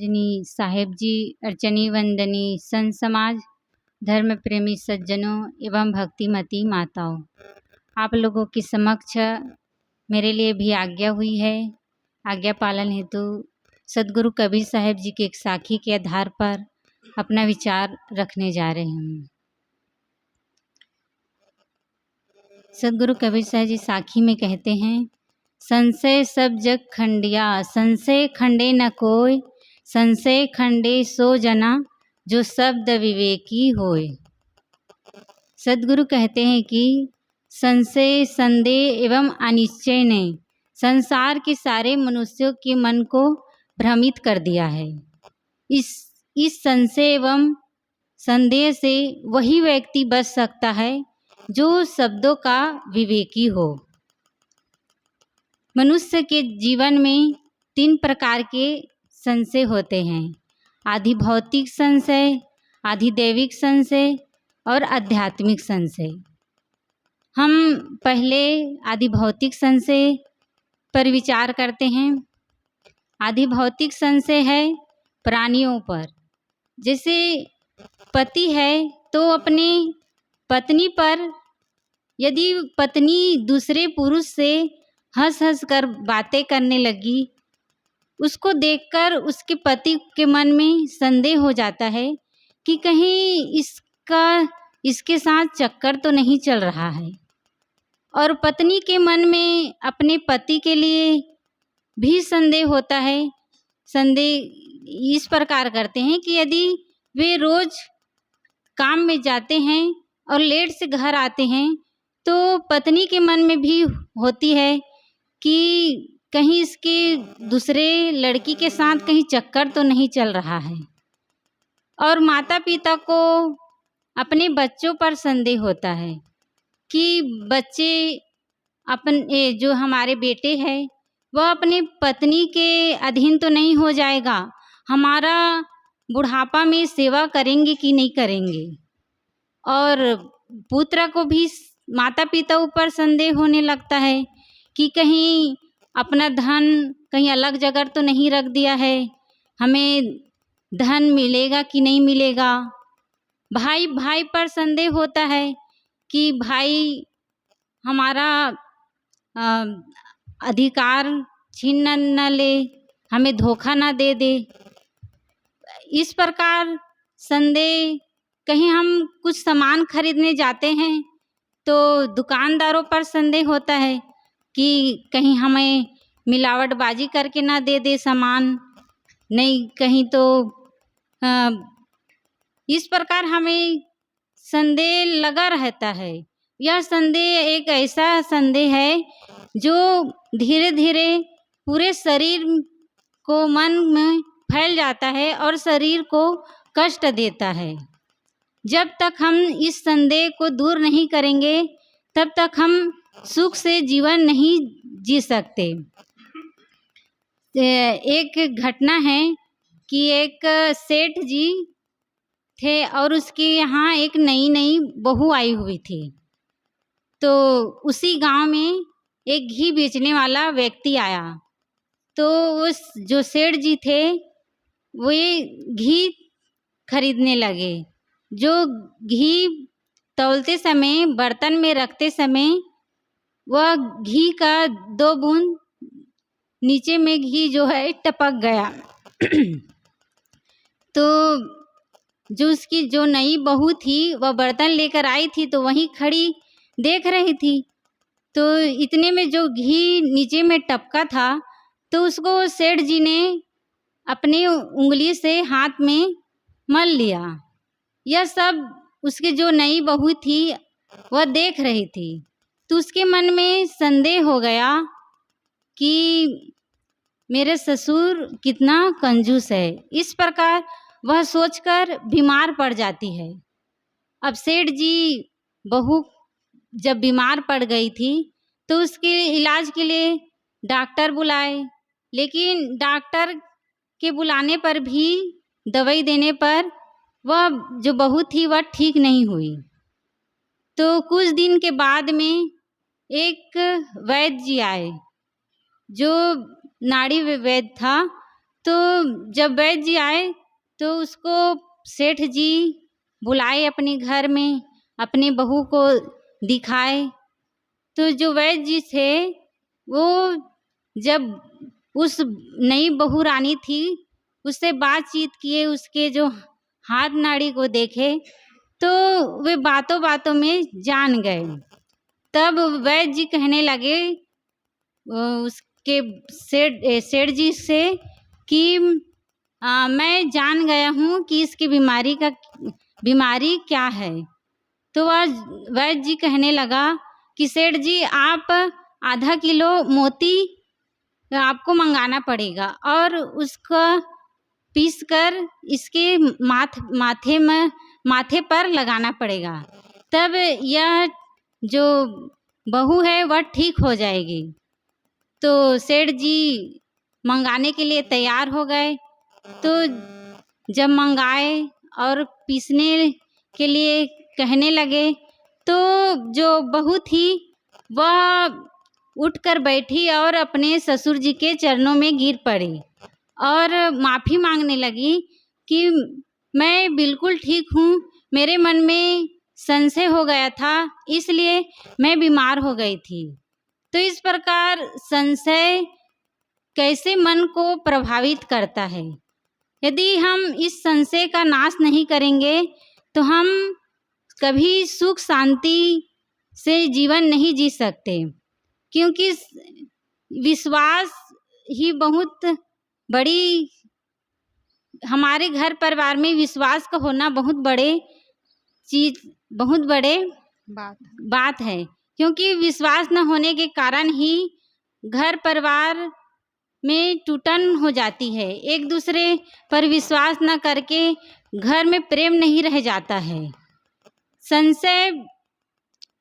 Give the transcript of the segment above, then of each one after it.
रजनी साहेब जी, अर्चनी वंदनी संत समाज, धर्म प्रेमी सज्जनों एवं भक्तिमती माताओं, आप लोगों के समक्ष मेरे लिए भी आज्ञा हुई है। आज्ञा पालन हेतु सदगुरु कबीर साहेब जी के एक साखी के आधार पर अपना विचार रखने जा रहे हैं। सदगुरु कबीर साहेब जी साखी में कहते हैं, संशय सब जग खंडिया, संशय खंडे न कोय, संशय खंडे सो जना जो शब्द विवेकी होय। सदगुरु कहते हैं कि संशय, संदेह एवं अनिश्चय ने संसार के सारे मनुष्यों के मन को भ्रमित कर दिया है। इस संशय एवं संदेह से वही व्यक्ति बच सकता है जो शब्दों का विवेकी हो। मनुष्य के जीवन में 3 प्रकार के संशय होते हैं, आधि भौतिक संशय, आधि दैविक संशय और आध्यात्मिक संशय। हम पहले आधि भौतिक संशय पर विचार करते हैं। आधि भौतिक संशय है प्राणियों पर। जैसे पति है तो अपनी पत्नी पर यदि पत्नी दूसरे पुरुष से हंस हंस कर बातें करने लगी, उसको देखकर उसके पति के मन में संदेह हो जाता है कि कहीं इसके साथ चक्कर तो नहीं चल रहा है। और पत्नी के मन में अपने पति के लिए भी संदेह होता है। संदेह इस प्रकार करते हैं कि यदि वे रोज काम में जाते हैं और लेट से घर आते हैं तो पत्नी के मन में भी होती है कि कहीं इसके दूसरे लड़की के साथ कहीं चक्कर तो नहीं चल रहा है। और माता पिता को अपने बच्चों पर संदेह होता है कि बच्चे अपने जो हमारे बेटे हैं वह अपने पत्नी के अधीन तो नहीं हो जाएगा, हमारा बुढ़ापा में सेवा करेंगे कि नहीं करेंगे। और पुत्र को भी माता पिता ऊपर संदेह होने लगता है कि कहीं अपना धन कहीं अलग जगह तो नहीं रख दिया है, हमें धन मिलेगा कि नहीं मिलेगा। भाई भाई पर संदेह होता है कि भाई हमारा अधिकार छीन न ले, हमें धोखा ना दे दे। इस प्रकार संदेह, कहीं हम कुछ सामान खरीदने जाते हैं तो दुकानदारों पर संदेह होता है कि कहीं हमें मिलावटबाजी करके ना दे दे सामान, नहीं कहीं तो इस प्रकार हमें संदेह लगा रहता है। यह संदेह एक ऐसा संदेह है जो धीरे धीरे पूरे शरीर को मन में फैल जाता है और शरीर को कष्ट देता है। जब तक हम इस संदेह को दूर नहीं करेंगे तब तक हम सुख से जीवन नहीं जी सकते। एक घटना है कि एक सेठ जी थे और उसके यहाँ एक नई बहू आई हुई थी। तो उसी गांव में एक घी बेचने वाला व्यक्ति आया। तो उस जो सेठ जी थे वे घी खरीदने लगे। जो घी तौलते समय, बर्तन में रखते समय वह घी का 2 बूंद नीचे में घी जो है टपक गया। तो जो उसकी जो नई बहू थी वह बर्तन लेकर आई थी तो वहीं खड़ी देख रही थी। तो इतने में जो घी नीचे में टपका था तो उसको सेठ जी ने अपनी उंगली से हाथ में मल लिया। यह सब उसकी जो नई बहू थी वह देख रही थी। तो उसके मन में संदेह हो गया कि मेरे ससुर कितना कंजूस है। इस प्रकार वह सोचकर बीमार पड़ जाती है। अब सेठ जी बहू जब बीमार पड़ गई थी तो उसके इलाज के लिए डॉक्टर बुलाए, लेकिन डॉक्टर के बुलाने पर भी, दवाई देने पर वह जो बहू थी वह ठीक नहीं हुई। तो कुछ दिन के बाद में एक वैद्य जी आए जो नाड़ी वैद्य था। तो तो जब वैद्य जी आए तो उसको सेठ जी बुलाए अपने घर में, अपनी बहू को दिखाए। तो जो वैद्य जी थे वो जब उस नई बहू रानी थी उससे बातचीत किए, उसके जो हाथ नाड़ी को देखे तो वे बातों बातों में जान गए। तब वैद्य जी कहने लगे उसके सेठ जी से कि मैं जान गया हूँ कि इसकी बीमारी क्या है। तो वह वैद्य जी कहने लगा कि सेठ जी आप आधा किलो मोती आपको मंगाना पड़ेगा और उसका पीस कर इसके माथे पर लगाना पड़ेगा, तब यह जो बहू है वह ठीक हो जाएगी। तो सेठ जी मंगाने के लिए तैयार हो गए। तो जब मंगाए और पीसने के लिए कहने लगे तो जो बहू थी वह उठकर बैठी और अपने ससुर जी के चरणों में गिर पड़ी और माफ़ी मांगने लगी कि मैं बिल्कुल ठीक हूँ, मेरे मन में संशय हो गया था इसलिए मैं बीमार हो गई थी। तो इस प्रकार संशय कैसे मन को प्रभावित करता है। यदि हम इस संशय का नाश नहीं करेंगे तो हम कभी सुख शांति से जीवन नहीं जी सकते, क्योंकि विश्वास ही बहुत बड़ी, हमारे घर परिवार में विश्वास का होना बहुत बड़े बात है। क्योंकि विश्वास न होने के कारण ही घर परिवार में टूटन हो जाती है। एक दूसरे पर विश्वास न करके घर में प्रेम नहीं रह जाता है।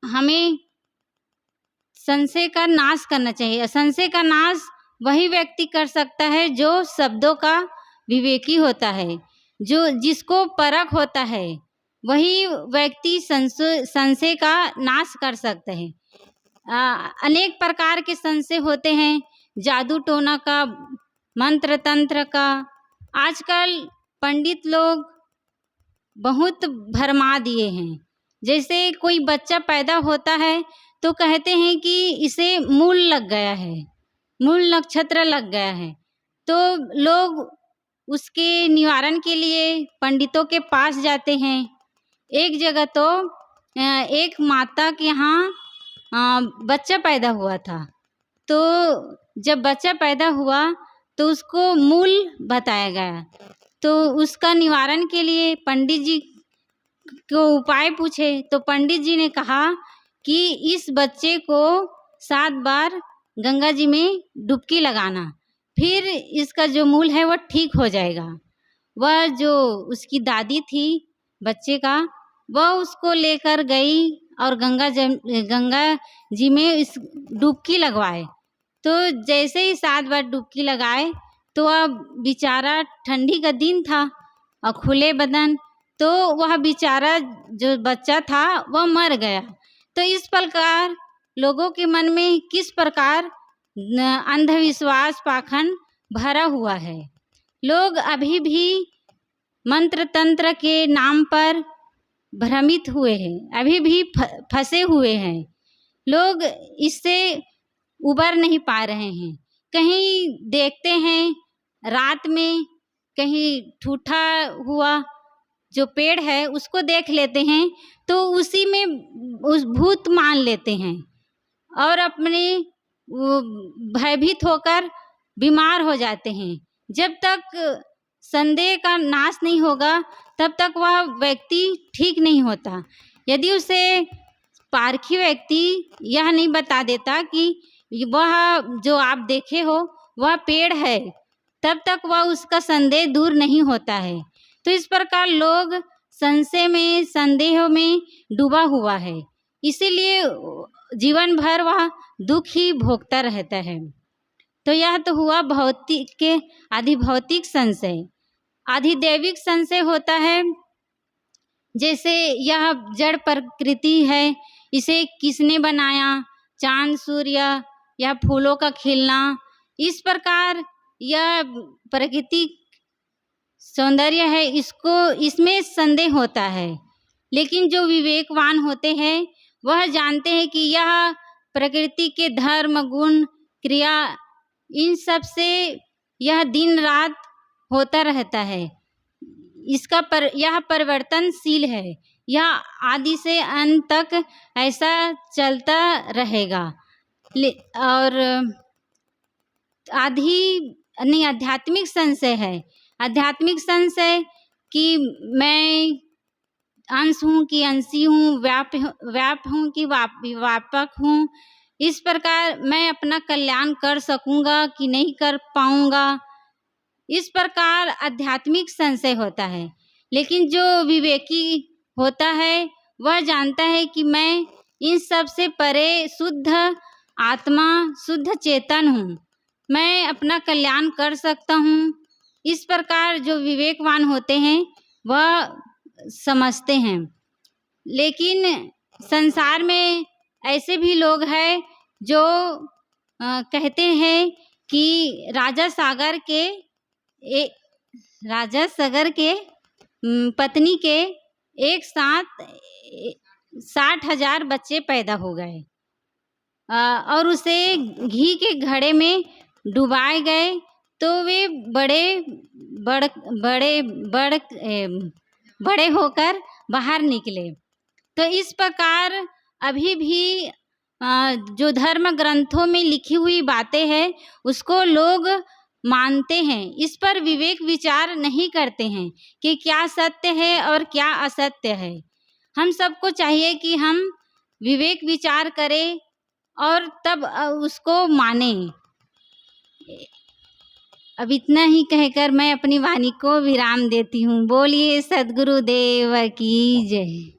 हमें संशय का नाश करना चाहिए। संशय का नाश वही व्यक्ति कर सकता है जो शब्दों का विवेकी होता है, जो जिसको परख होता है, वही व्यक्ति संशय का नाश कर सकते हैं। अनेक प्रकार के संशय होते हैं, जादू टोना का, मंत्र तंत्र का। आजकल पंडित लोग बहुत भरमा दिए हैं। जैसे कोई बच्चा पैदा होता है तो कहते हैं कि इसे मूल लग गया है, मूल नक्षत्र लग गया है, तो लोग उसके निवारण के लिए पंडितों के पास जाते हैं। एक जगह तो एक माता के यहाँ बच्चा पैदा हुआ था। तो जब बच्चा पैदा हुआ तो उसको मूल बताया गया। तो उसका निवारण के लिए पंडित जी को उपाय पूछे तो पंडित जी ने कहा कि इस बच्चे को 7 बार गंगा जी में डुबकी लगाना, फिर इसका जो मूल है वह ठीक हो जाएगा। वह जो उसकी दादी थी बच्चे का, वह उसको लेकर गई और गंगा जी में इस डुबकी लगवाए। तो जैसे ही 7 बार डुबकी लगाए तो वह बेचारा, ठंडी का दिन था और खुले बदन, तो वह बेचारा जो बच्चा था वह मर गया। तो इस प्रकार लोगों के मन में किस प्रकार अंधविश्वास पाखंड भरा हुआ है। लोग अभी भी मंत्र तंत्र के नाम पर भ्रमित हुए हैं, अभी भी फंसे हुए हैं। लोग इससे उबर नहीं पा रहे हैं। कहीं देखते हैं रात में कहीं टूटा हुआ जो पेड़ है उसको देख लेते हैं तो उसी में उस भूत मान लेते हैं और अपने भयभीत होकर बीमार हो जाते हैं। जब तक संदेह का नाश नहीं होगा तब तक वह व्यक्ति ठीक नहीं होता। यदि उसे पारखी व्यक्ति यह नहीं बता देता कि वह जो आप देखे हो वह पेड़ है, तब तक वह उसका संदेह दूर नहीं होता है। तो इस प्रकार लोग संशय में, संदेह में डूबा हुआ है, इसीलिए जीवन भर वह दुख ही भोगता रहता है। तो यह तो हुआ भौतिक के अधिभौतिक संशय। अधिदैविक संशय होता है, जैसे यह जड़ प्रकृति है, इसे किसने बनाया, चांद सूर्य या फूलों का खिलना, इस प्रकार यह प्राकृतिक सौंदर्य है, इसमें संदेह होता है। लेकिन जो विवेकवान होते हैं वह जानते हैं कि यह प्रकृति के धर्म, गुण, क्रिया, इन सब से यह दिन रात होता रहता है। यह परिवर्तनशील है, यह आदि से अंत तक ऐसा चलता रहेगा। और आध्यात्मिक संशय है। आध्यात्मिक संशय कि मैं अंश हूँ कि अंशी हूँ, व्याप हूँ कि व्यापक हूँ, इस प्रकार मैं अपना कल्याण कर सकूँगा कि नहीं कर पाऊँगा, इस प्रकार आध्यात्मिक संशय होता है। लेकिन जो विवेकी होता है वह जानता है कि मैं इन सब से परे शुद्ध आत्मा, शुद्ध चेतन हूँ, मैं अपना कल्याण कर सकता हूँ। इस प्रकार जो विवेकवान होते हैं वह समझते हैं। लेकिन संसार में ऐसे भी लोग हैं जो कहते हैं कि राजा सागर के पत्नी के एक साथ 60,000 बच्चे पैदा हो गए और उसे घी के घड़े में डुबाए गए तो वे बड़े होकर बाहर निकले। तो इस प्रकार अभी भी जो धर्म ग्रंथों में लिखी हुई बातें हैं उसको लोग मानते हैं, इस पर विवेक विचार नहीं करते हैं कि क्या सत्य है और क्या असत्य है। हम सबको चाहिए कि हम विवेक विचार करें और तब उसको माने। अब इतना ही कहकर मैं अपनी वाणी को विराम देती हूँ। बोलिए सद्गुरुदेव की जय।